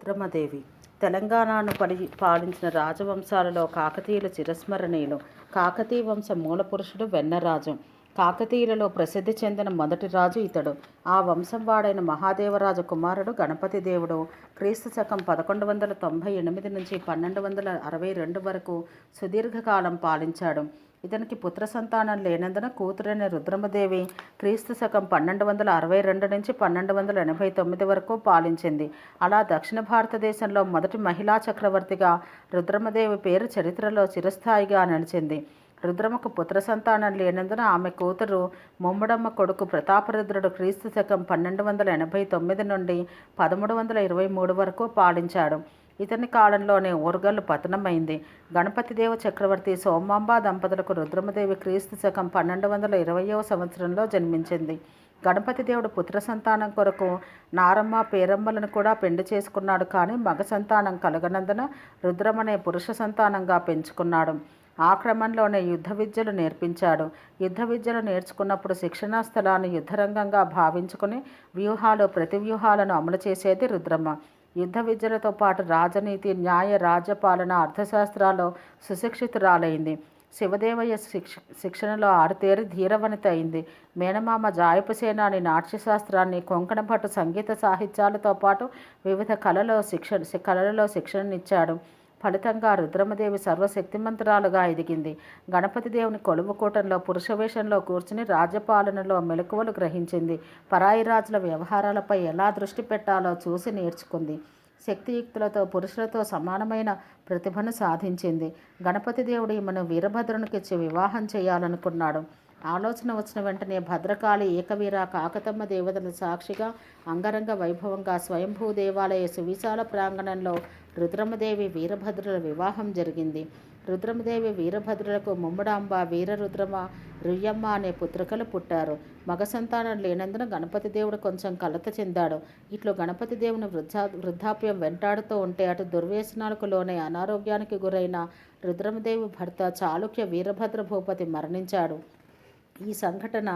రుద్రమదేవి తెలంగాణను పాలించిన రాజవంశాలలో కాకతీయులు చిరస్మరణీయులు. కాకతీయ వంశ మూలపురుషుడు వెన్నరాజు. కాకతీయులలో ప్రసిద్ధి చెందిన మొదటి రాజు ఇతడు. ఆ వంశం వాడైన మహాదేవరాజు కుమారుడు గణపతి దేవుడు క్రీస్తు శకం 1198 నుంచి 1262 వరకు సుదీర్ఘకాలం పాలించాడు. ఇతనికి పుత్ర సంతానం లేనందున కూతురైన రుద్రమదేవి క్రీస్తు శకం 1262 నుంచి 1289 వరకు పాలించింది. అలా దక్షిణ భారతదేశంలో మొదటి మహిళా చక్రవర్తిగా రుద్రమదేవి పేరు చరిత్రలో చిరస్థాయిగా నిలిచింది. రుద్రమకు పుత్ర సంతానం లేనందున ఆమె కూతురు ముమ్మడమ్మ కొడుకు ప్రతాపరుద్రుడు క్రీస్తు శకం 1289 నుండి 1323 వరకు పాలించాడు. ఇతని కాలంలోనే ఓరుగల్లు పతనమైంది. గణపతిదేవ చక్రవర్తి సోమాంబ దంపతులకు రుద్రమదేవి క్రీస్తు శకం 1220వ సంవత్సరంలో జన్మించింది. గణపతి దేవుడు పుత్ర సంతానం కొరకు నారమ్మ పేరమ్మలను కూడా పెండి చేసుకున్నాడు. కానీ మగ సంతానం కలగనందున రుద్రమనే పురుష సంతానంగా పెంచుకున్నాడు. ఆ క్రమంలోనే యుద్ధ విద్యలు నేర్పించాడు. యుద్ధ విద్యలు నేర్చుకున్నప్పుడు శిక్షణా స్థలాన్ని యుద్ధరంగంగా భావించుకుని వ్యూహాలు ప్రతివ్యూహాలను అమలు చేసేది రుద్రమ్మ. యుద్ధ విద్యలతో పాటు రాజనీతి, న్యాయ, రాజ్యపాలన, అర్థశాస్త్రాల్లో సుశిక్షితురాలైంది. శివదేవయ్య శిక్షణలో ఆరుతేరి ధీరవనిత అయింది. మేనమామ జాయపు సేనాని నాట్యశాస్త్రాన్ని, కొంకణ భట్టు సంగీత సాహిత్యాలతో పాటు వివిధ కళలలో శిక్షణనిచ్చాడు. ఫలితంగా రుద్రమదేవి సర్వశక్తిమంతురాలుగా ఎదిగింది. గణపతి దేవుని కొలువుకూటంలో పురుషవేషంలో కూర్చుని రాజ్యపాలనలో మెలకువలు గ్రహించింది. పరాయి రాజుల వ్యవహారాలపై ఎలా దృష్టి పెట్టాలో చూసి నేర్చుకుంది. శక్తియుక్తులతో పురుషులతో సమానమైన ప్రతిభను సాధించింది. గణపతి దేవుడు ఈమెను వీరభద్రునికిచ్చి వివాహం చేయాలనుకున్నాడు. ఆలోచన వచ్చిన వెంటనే భద్రకాళి, ఏకవీర, కాకతమ్మ దేవతల సాక్షిగా అంగరంగ వైభవంగా స్వయంభూ దేవాలయ సువిశాల ప్రాంగణంలో రుద్రమదేవి వీరభద్రుల వివాహం జరిగింది. రుద్రమదేవి వీరభద్రులకు ముమ్మడాంబ, వీరరుద్రమ, రుయ్యమ్మ అనే పుత్రికలు పుట్టారు. మగ సంతానం లేనందున గణపతి దేవుడు కొంచెం కలత చెందాడు. ఇట్లు గణపతి దేవుని వృద్ధాప్యం వెంటాడుతూ ఉంటే అటు దుర్వ్యసనాలకు లోనే అనారోగ్యానికి గురైన రుద్రమదేవి భర్త చాళుక్య వీరభద్ర భూపతి మరణించాడు. ఈ సంఘటన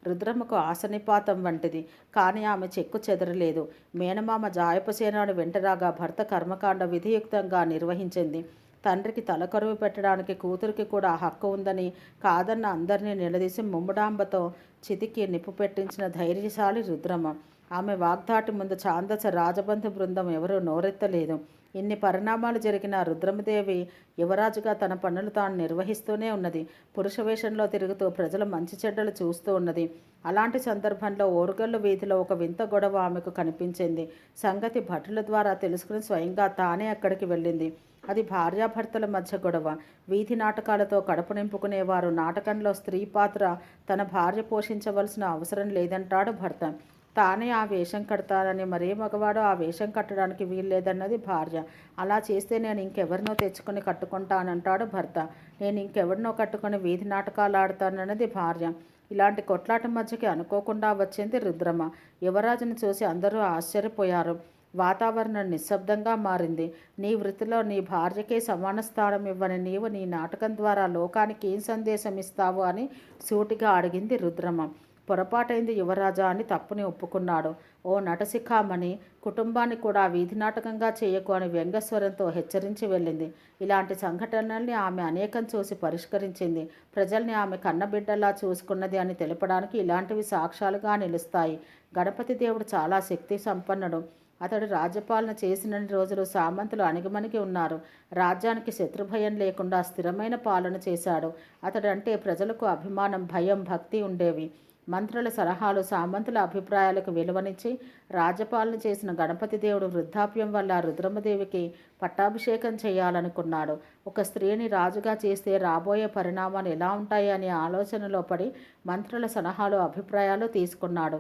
రుద్రమ్మకు ఆశనిపాతం వంటిది. కానీ ఆమె చెక్కు చెదరలేదు. మేనమామ జాయపసేనాడు వెంటరాగా భర్త కర్మకాండ విధియుక్తంగా నిర్వహించింది. తండ్రికి తలకరువు పెట్టడానికి కూతురికి కూడా హక్కు ఉందని కాదన్న అందరినీ నిలదీసి ముమ్మడాంబతో చితికి నిప్పు పెట్టించిన ధైర్యశాలి రుద్రమ్మ. ఆమె వాగ్దాటి ముందు ఛాందస రాజబంధు బృందం ఎవరూ నోరెత్తలేదు. ఇన్ని పరిణామాలు జరిగిన రుద్రమదేవి యువరాజుగా తన పనులు తాను నిర్వహిస్తూనే ఉన్నది. పురుషవేషంలో తిరుగుతూ ప్రజల మంచి చెడ్డలు చూస్తూ ఉన్నది. అలాంటి సందర్భంలో ఓరుగల్లు వీధిలో ఒక వింత గొడవ ఆమెకు కనిపించింది. సంగతి భటుల ద్వారా తెలుసుకుని స్వయంగా తానే అక్కడికి వెళ్ళింది. అది భార్యాభర్తల మధ్య గొడవ. వీధి నాటకాలతో కడుపు నింపుకునేవారు నాటకంలో స్త్రీ పాత్ర తన భార్య పోషించవలసిన అవసరం లేదంటాడు భర్త. తానే ఆ వేషం కడతానని మరే మగవాడు ఆ వేషం కట్టడానికి వీల్లేదన్నది భార్య. అలా చేస్తే నేను ఇంకెవరినో తెచ్చుకొని కట్టుకుంటానంటాడు భర్త. నేను ఇంకెవరినో కట్టుకొని వీధి నాటకాలు ఆడతానన్నది భార్య. ఇలాంటి కొట్లాట మధ్యకి అనుకోకుండా వచ్చింది రుద్రమ్మ. యువరాజును చూసి అందరూ ఆశ్చర్యపోయారు. వాతావరణం నిశ్శబ్దంగా మారింది. నీ వృత్తిలో నీ భార్యకే సమాన స్థానం ఇవ్వని నీవు నీ నాటకం ద్వారా లోకానికి ఏం సందేశం ఇస్తావు అని సూటిగా అడిగింది రుద్రమ్మ. పొరపాటైంది యువరాజా అని తప్పుని ఒప్పుకున్నాడు. ఓ నటశిఖామణి, కుటుంబాన్ని కూడా వీధి నాటకంగా చేయకు అని వ్యంగ్యస్వరంతో హెచ్చరించి వెళ్ళింది. ఇలాంటి సంఘటనల్ని ఆమె అనేకం చూసి పరిష్కరించింది. ప్రజల్ని ఆమె కన్నబిడ్డలా చూసుకున్నది అని తెలపడానికి ఇలాంటివి సాక్ష్యాలుగా నిలుస్తాయి. గణపతి దేవుడు చాలా శక్తి సంపన్నుడు. అతడు రాజ్యపాలన చేసిన రోజులు సామంతులు అణిగిమణిగి ఉన్నారు. రాజ్యానికి శత్రుభయం లేకుండా స్థిరమైన పాలన చేశాడు. అతడంటే ప్రజలకు అభిమానం, భయం, భక్తి ఉండేవి. మంత్రుల సలహాలు, సామంతుల అభిప్రాయాలకు విలువనిచ్చి రాజ్యపాలన చేసిన గణపతి దేవుడు వృద్ధాప్యం వల్ల రుద్రమదేవికి పట్టాభిషేకం చేయాలనుకున్నాడు. ఒక స్త్రీని రాజుగా చేస్తే రాబోయే పరిణామాలు ఎలా ఉంటాయి అనే ఆలోచనలో పడి మంత్రుల సలహాలు, అభిప్రాయాలు తీసుకున్నాడు.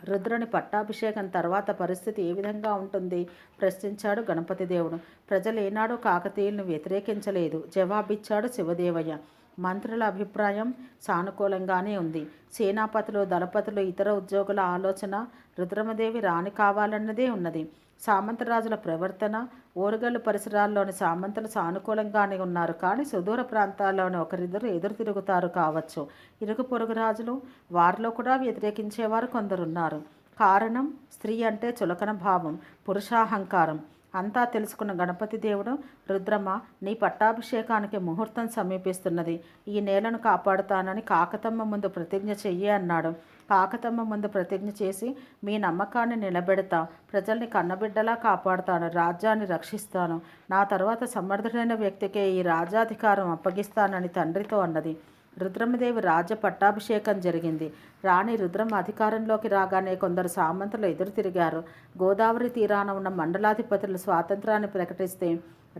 రుద్రుని పట్టాభిషేకం తర్వాత పరిస్థితి ఏ విధంగా ఉంటుంది ప్రశ్నించాడు గణపతి దేవుడు. ప్రజలు ఏనాడూ కాకతీయులను వ్యతిరేకించలేదు. జవాబిచ్చాడు శివదేవయ్య. మంత్రుల అభిప్రాయం సానుకూలంగానే ఉంది. సేనాపతులు, దళపతులు, ఇతర ఉద్యోగుల ఆలోచన రుద్రమదేవి రాణి కావాలన్నదే ఉన్నది. సామంతరాజుల ప్రవర్తన, ఓరుగల్లు పరిసరాల్లోని సామంతులు సానుకూలంగానే ఉన్నారు. కానీ సుదూర ప్రాంతాల్లోని ఒకరిద్దరు ఎదురు తిరుగుతారు కావచ్చు. ఇరుగు పొరుగు రాజులు, వారిలో కూడా వ్యతిరేకించేవారు కొందరున్నారు. కారణం స్త్రీ అంటే చులకన భావం, పురుషాహంకారం. అంతా తెలుసుకున్న గణపతి దేవుడు, రుద్రమ, నీ పట్టాభిషేకానికి ముహూర్తం సమీపిస్తున్నది. ఈ నేలను కాపాడుతానని కాకతమ్మ ముందు ప్రతిజ్ఞ చెయ్యి అన్నాడు. కాకతమ్మ ముందు ప్రతిజ్ఞ చేసి, మీ నమ్మకాన్ని నిలబెడతా, ప్రజల్ని కన్నబిడ్డలా కాపాడుతాను, రాజ్యాన్ని రక్షిస్తాను, నా తర్వాత సమర్థుడైన వ్యక్తికే ఈ రాజ్యాధికారం అప్పగిస్తానని తండ్రితో అన్నది. రుద్రమదేవి రాజ్య పట్టాభిషేకం జరిగింది. రాణి రుద్రమ అధికారంలోకి రాగానే కొందరు సామంతులు ఎదురు తిరిగారు. గోదావరి తీరాన ఉన్న మండలాధిపతులు స్వాతంత్రాన్ని ప్రకటిస్తే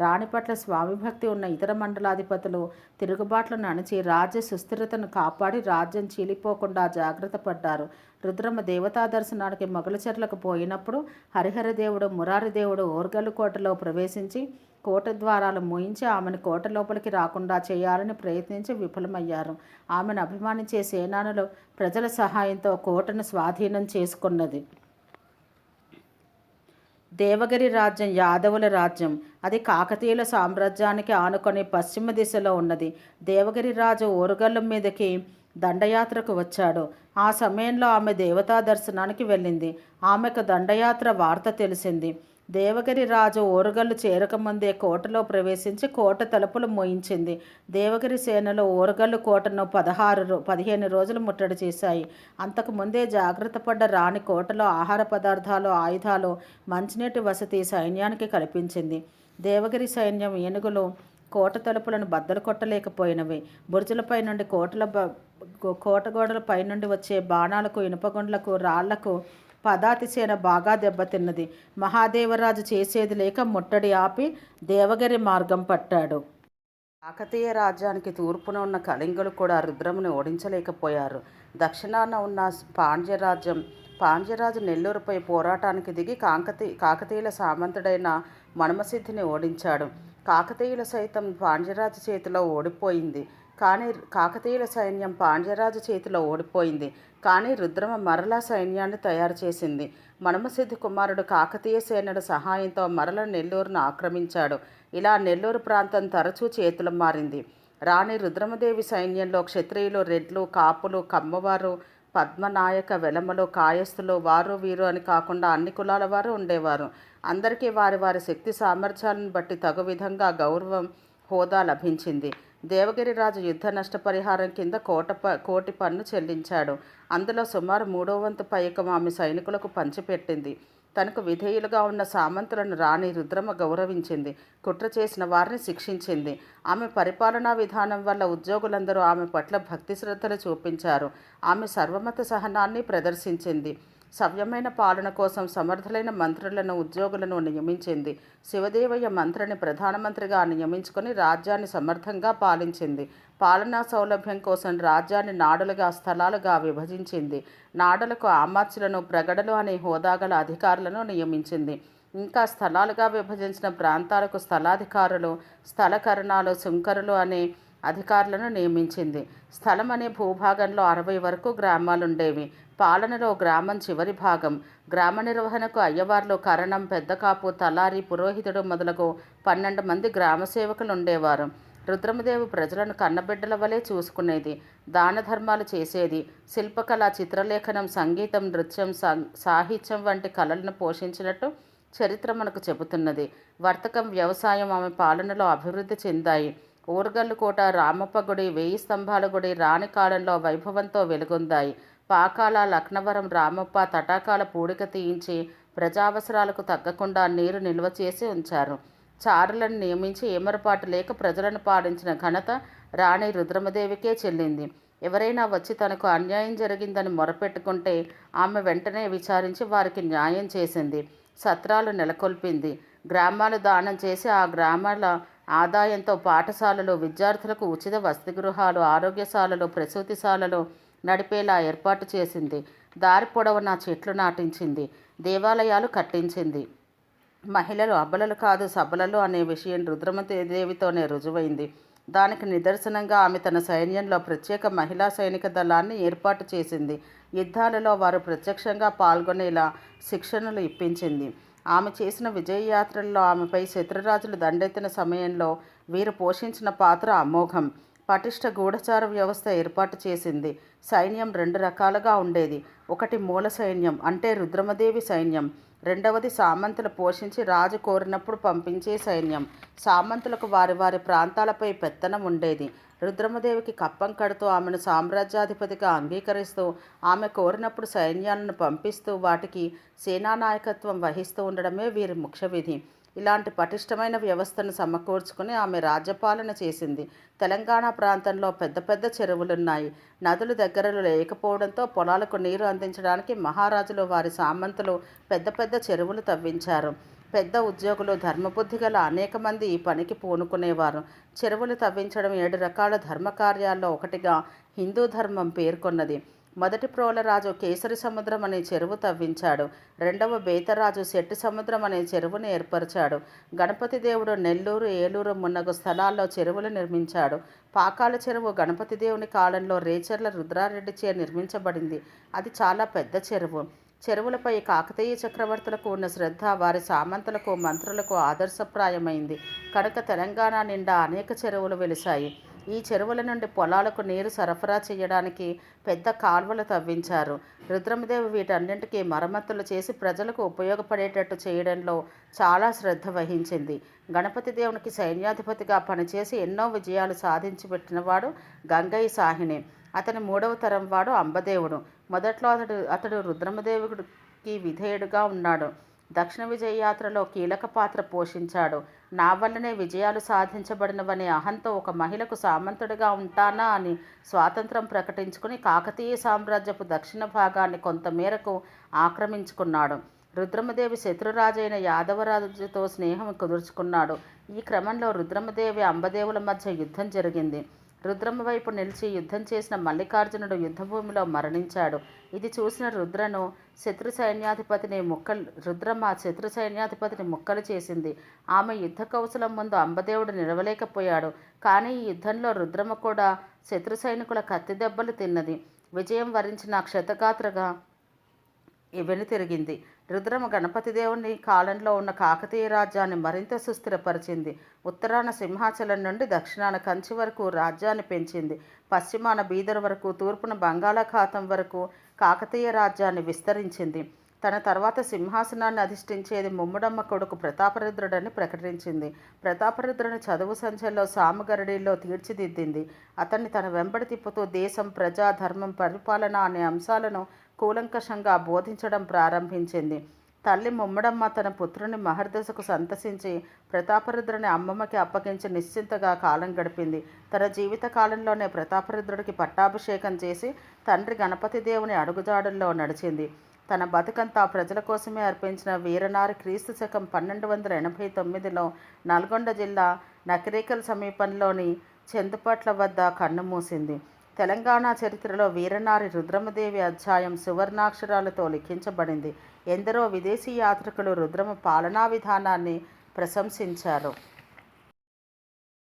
రాణి పట్ల స్వామిభక్తి ఉన్న ఇతర మండలాధిపతులు తిరుగుబాట్లను అణచి రాజ్య సుస్థిరతను కాపాడి రాజ్యం చీలిపోకుండా జాగ్రత్త పడ్డారు. రుద్రమ దేవతా దర్శనానికి మొగలచెర్లకు పోయినప్పుడు హరిహరదేవుడు, మురారిదేవుడు ఓర్గల్లు కోటలో ప్రవేశించి కోట ద్వారాలు మూయించి ఆమెను కోట లోపలికి రాకుండా చేయాలని ప్రయత్నించి విఫలమయ్యారు. ఆమెను అభిమానించే సేనానులు ప్రజల సహాయంతో కోటను స్వాధీనం చేసుకున్నది. దేవగిరి రాజ్యం యాదవుల రాజ్యం. అది కాకతీయుల సామ్రాజ్యానికి ఆనుకొని పశ్చిమ దిశలో ఉన్నది. దేవగిరి రాజు ఓరుగల్లు మీదకి దండయాత్రకు వచ్చాడు. ఆ సమయంలో ఆమె దేవతా దర్శనానికి వెళ్ళింది. ఆమెకు దండయాత్ర వార్త తెలిసింది. దేవగిరి రాజు ఓరుగల్లు చేరకముందే కోటలో ప్రవేశించి కోట తలుపులు మోయించింది. దేవగిరి సేనలు ఓరుగల్లు కోటను 15 రోజులు ముట్టడి చేశాయి. అంతకుముందే జాగ్రత్త పడ్డ రాణి కోటలో ఆహార పదార్థాలు, ఆయుధాలు, మంచినీటి వసతి సైన్యానికి కల్పించింది. దేవగిరి సైన్యం ఏనుగులు కోట తలుపులను బద్దలు కొట్టలేకపోయినవి. బురుజులపై నుండి కోట గోడలపై నుండి వచ్చే బాణాలకు, ఇనుపగుండ్లకు, రాళ్లకు పదాతి సేన బాగా దెబ్బతిన్నది. మహాదేవరాజు చేసేది లేక ముట్టడి ఆపి దేవగిరి మార్గం పట్టాడు. కాకతీయ రాజ్యానికి తూర్పున ఉన్న కళింగులు కూడా రుద్రముని ఓడించలేకపోయారు. దక్షిణాన ఉన్న పాండ్యరాజు నెల్లూరుపై పోరాటానికి దిగి కాకతీయుల సామంతుడైన మనుమసిద్ధిని ఓడించాడు. కాకతీయుల సైతం పాండ్యరాజు చేతిలో ఓడిపోయింది. కాకతీయుల సైన్యం పాండ్యరాజు చేతిలో ఓడిపోయింది. కానీ రుద్రమ మరలా సైన్యాన్ని తయారు చేసింది. మనుమసిద్ధి కుమారుడు కాకతీయ సేనల సహాయంతో మరల నెల్లూరును ఆక్రమించాడు. ఇలా నెల్లూరు ప్రాంతం తరచూ చేతులు మారింది. రాణి రుద్రమదేవి సైన్యంలో క్షత్రియులు, రెడ్లు, కాపులు, కమ్మవారు, పద్మనాయక, వెలమలు, కాయస్థులు, వారు వీరు అని కాకుండా అన్ని కులాల వారు ఉండేవారు. అందరికీ వారి వారి శక్తి సామర్థ్యాలను బట్టి తగు విధంగా గౌరవం, హోదా లభించింది. దేవగిరి రాజు యుద్ధ నష్టపరిహారం కింద కోటి పన్ను చెల్లించాడు. అందులో సుమారు 3వ వంతు పైకం ఆమె సైనికులకు పంచిపెట్టింది. తనకు విధేయులుగా ఉన్న సామంతులను రాణి రుద్రమ గౌరవించింది. కుట్ర చేసిన వారిని శిక్షించింది. ఆమె పరిపాలనా విధానం వల్ల ఉద్యోగులందరూ ఆమె పట్ల భక్తి శ్రద్ధలు చూపించారు. ఆమె సర్వమత సహనాన్ని ప్రదర్శించింది. సవ్యమైన పాలన కోసం సమర్థులైన మంత్రులను, ఉద్యోగులను నియమించింది. శివదేవయ్య మంత్రిని ప్రధానమంత్రిగా నియమించుకొని రాజ్యాన్ని సమర్థంగా పాలించింది. పాలనా సౌలభ్యం కోసం రాజ్యాన్ని నాడులుగా, స్థలాలుగా విభజించింది. నాడులకు ఆమాత్యులను, ప్రగడలు అనే హోదాగల అధికారులను నియమించింది. ఇంకా స్థలాలుగా విభజించిన ప్రాంతాలకు స్థలాధికారులు, స్థలకరణాలు, సుంకరులు అనే అధికారులను నియమించింది. స్థలం అనే భూభాగంలో 60 వరకు గ్రామాలుండేవి. పాలనలో గ్రామం చివరి భాగం. గ్రామ నిర్వహణకు అయ్యవార్లు, కరణం, పెద్దకాపు, తలారి, పురోహితుడు మొదలగు 12 మంది గ్రామ సేవకులు ఉండేవారు. రుద్రమదేవి ప్రజలను కన్నబిడ్డల వలె చూసుకునేది. దాన ధర్మాలు చేసేది. శిల్పకళ, చిత్రలేఖనం, సంగీతం, నృత్యం, సాహిత్యం వంటి కళలను పోషించినట్టు చరిత్ర మనకు చెబుతున్నది. వర్తకం, వ్యవసాయం ఆమె పాలనలో అభివృద్ధి చెందాయి. ఓరుగల్లు కోట, రామప్ప గుడి, 1000 స్తంభాల గుడి రాణి కాలంలో వైభవంతో వెలుగొందాయి. పాకాల, లక్నవరం, రామప్ప తటాకాల పూడిక తీయించి ప్రజావసరాలకు తగ్గకుండా నీరు నిల్వ చేసి ఉంచారు. చారులను నియమించి ఏమరపాటు లేక ప్రజలను పాలించిన ఘనత రాణి రుద్రమదేవికే చెల్లింది. ఎవరైనా వచ్చి తనకు అన్యాయం జరిగిందని మొరపెట్టుకుంటే ఆమె వెంటనే విచారించి వారికి న్యాయం చేసింది. సత్రాలు నెలకొల్పింది. గ్రామాలు దానం చేసి ఆ గ్రామాల ఆదాయంతో పాఠశాలలు, విద్యార్థులకు ఉచిత వసతి గృహాలు, ఆరోగ్యశాలలు, ప్రసూతిశాలలు నడిపేలా ఏర్పాటు చేసింది. దారి పొడవున చెట్లు నాటించింది. దేవాలయాలు కట్టించింది. మహిళలు అబలలు కాదు, సబలలు అనే విషయం రుద్రమదేవితోనే రుజువైంది. దానికి నిదర్శనంగా ఆమె తన సైన్యంలో ప్రత్యేక మహిళా సైనిక దళాన్ని ఏర్పాటు చేసింది. యుద్ధాలలో వారు ప్రత్యక్షంగా పాల్గొనేలా శిక్షణలు ఇప్పించింది. ఆమె చేసిన విజయయాత్రల్లో ఆమెపై శత్రురాజులు దండెత్తిన సమయంలో వీరు పోషించిన పాత్ర అమోఘం. పటిష్ట గూఢచార వ్యవస్థ ఏర్పాటు చేసింది. సైన్యం 2 రకాలుగా ఉండేది. ఒకటి మూల సైన్యం అంటే రుద్రమదేవి సైన్యం. రెండవది సామంతులు పోషించి రాజు కోరినప్పుడు పంపించే సైన్యం. సామంతులకు వారి వారి ప్రాంతాలపై పెత్తనం ఉండేది. రుద్రమదేవికి కప్పం కడుతూ ఆమెను సామ్రాజ్యాధిపతిగా అంగీకరిస్తూ ఆమె కోరినప్పుడు సైన్యాలను పంపిస్తూ వాటికి సేనానాయకత్వం వహిస్తూ ఉండడమే వీరి ముఖ్య విధి. ఇలాంటి పటిష్టమైన వ్యవస్థను సమకూర్చుకుని ఆమె రాజ్యపాలన చేసింది. తెలంగాణ ప్రాంతంలో పెద్ద పెద్ద చెరువులున్నాయి. నదులు దగ్గరలో లేకపోవడంతో పొలాలకు నీరు అందించడానికి మహారాజులు వారి సామంతులు పెద్ద పెద్ద చెరువులు తవ్వించారు. పెద్ద ఉద్యోగులు ధర్మబుద్ధి గల అనేక మంది ఈ పనికి పూనుకునేవారు. చెరువులు తవ్వించడం 7 రకాల ధర్మకార్యాల్లో ఒకటిగా హిందూ ధర్మం పేర్కొన్నది. మొదటి ప్రోలరాజు కేసరి సముద్రం అనే చెరువు తవ్వించాడు. రెండవ బేతరాజు శెట్టి సముద్రం అనే చెరువును ఏర్పరిచాడు. గణపతి దేవుడు నెల్లూరు, ఏలూరు మున్నగు స్థలాల్లో చెరువులు నిర్మించాడు. పాకాల చెరువు గణపతి దేవుని కాలంలో రేచర్ల రుద్రారెడ్డిచే నిర్మించబడింది. అది చాలా పెద్ద చెరువు. చెరువులపై కాకతీయ చక్రవర్తులకు ఉన్న శ్రద్ధ వారి సామంతులకు, మంత్రులకు ఆదర్శప్రాయమైంది. కనుక తెలంగాణ నిండా అనేక చెరువులు వెలిశాయి. ఈ చెరువుల నుండి పొలాలకు నీరు సరఫరా చేయడానికి పెద్ద కాల్వలు తవ్వించారు. రుద్రమదేవి వీటన్నింటికీ మరమ్మతులు చేసి ప్రజలకు ఉపయోగపడేటట్టు చేయడంలో చాలా శ్రద్ధ వహించింది. గణపతి దేవునికి సైన్యాధిపతిగా పనిచేసి ఎన్నో విజయాలు సాధించి పెట్టినవాడు గంగయ్య సాహిని. అతని 3వ తరం వాడు అంబదేవుడు. మొదట్లో అతడు రుద్రమదేవుడికి విధేయుడుగా ఉన్నాడు. దక్షిణ విజయ యాత్రలో కీలక పాత్ర పోషించాడు. నా వల్లనే విజయాలు సాధించబడినవనే అహంతో ఒక మహిళకు సామంతుడిగా ఉంటానా అని స్వాతంత్రం ప్రకటించుకుని కాకతీయ సామ్రాజ్యపు దక్షిణ భాగాన్ని కొంతమేరకు ఆక్రమించుకున్నాడు. రుద్రమదేవి శత్రురాజైన యాదవరాజుతో స్నేహం కుదుర్చుకున్నాడు. ఈ క్రమంలో రుద్రమదేవి అంబదేవుల మధ్య యుద్ధం జరిగింది. రుద్రమ వైపు నిలిచి యుద్ధం చేసిన మల్లికార్జునుడు యుద్ధభూమిలో మరణించాడు. ఇది చూసిన రుద్రమ శత్రు సైన్యాధిపతిని ముక్కలు చేసింది. ఆమె యుద్ధ కౌశలం ముందు అంబదేవుడు నిలవలేకపోయాడు. కానీ ఈ యుద్ధంలో రుద్రమ కూడా శత్రు సైనికుల కత్తి దెబ్బలు తిన్నది. విజయం వరించిన క్షతగాత్రగా వెనుతిరిగింది. రుద్రమ గణపతి దేవుని కాలంలో ఉన్న కాకతీయ రాజ్యాన్ని మరింత సుస్థిరపరిచింది. ఉత్తరాన సింహాచలం నుండి దక్షిణాన కంచి వరకు రాజ్యాన్ని పెంచింది. పశ్చిమాన బీదర్ వరకు, తూర్పున బంగాళాఖాతం వరకు కాకతీయ రాజ్యాన్ని విస్తరించింది. తన తర్వాత సింహాసనాన్ని అధిష్ఠించేది ముమ్మడమ్మ కొడుకు ప్రతాపరుద్రుడని ప్రకటించింది. ప్రతాపరుద్రుని చదువు సంఖ్యలో సామగరడిలో తీర్చిదిద్దింది. అతన్ని తన వెంబడి తిప్పుతూ దేశం, ప్రజా, ధర్మం, పరిపాలన అనే అంశాలను కూలంకషంగా బోధించడం ప్రారంభించింది. తల్లి ముమ్మడమ్మ తన పుత్రుని మహర్దశకు సంతసించి ప్రతాపరుద్రుని అమ్మమ్మకి అప్పగించి నిశ్చింతగా కాలం గడిపింది. తన జీవిత కాలంలోనే ప్రతాపరుద్రుడికి పట్టాభిషేకం చేసి తండ్రి గణపతి దేవుని అడుగుజాడుల్లో నడిచింది. తన బతుకంతా ప్రజల కోసమే అర్పించిన వీరనారి క్రీస్తు శకం 1289లో నల్గొండ జిల్లా నకిరేకల్ సమీపంలోని చెందుపట్ల వద్ద కన్నుమూసింది. తెలంగాణ చరిత్రలో వీరనారి రుద్రమదేవి అధ్యాయం సువర్ణాక్షరాలతో లిఖించబడింది. ఎందరో విదేశీ యాత్రికులు రుద్రమ పాలనా విధానాన్ని ప్రశంసించారు.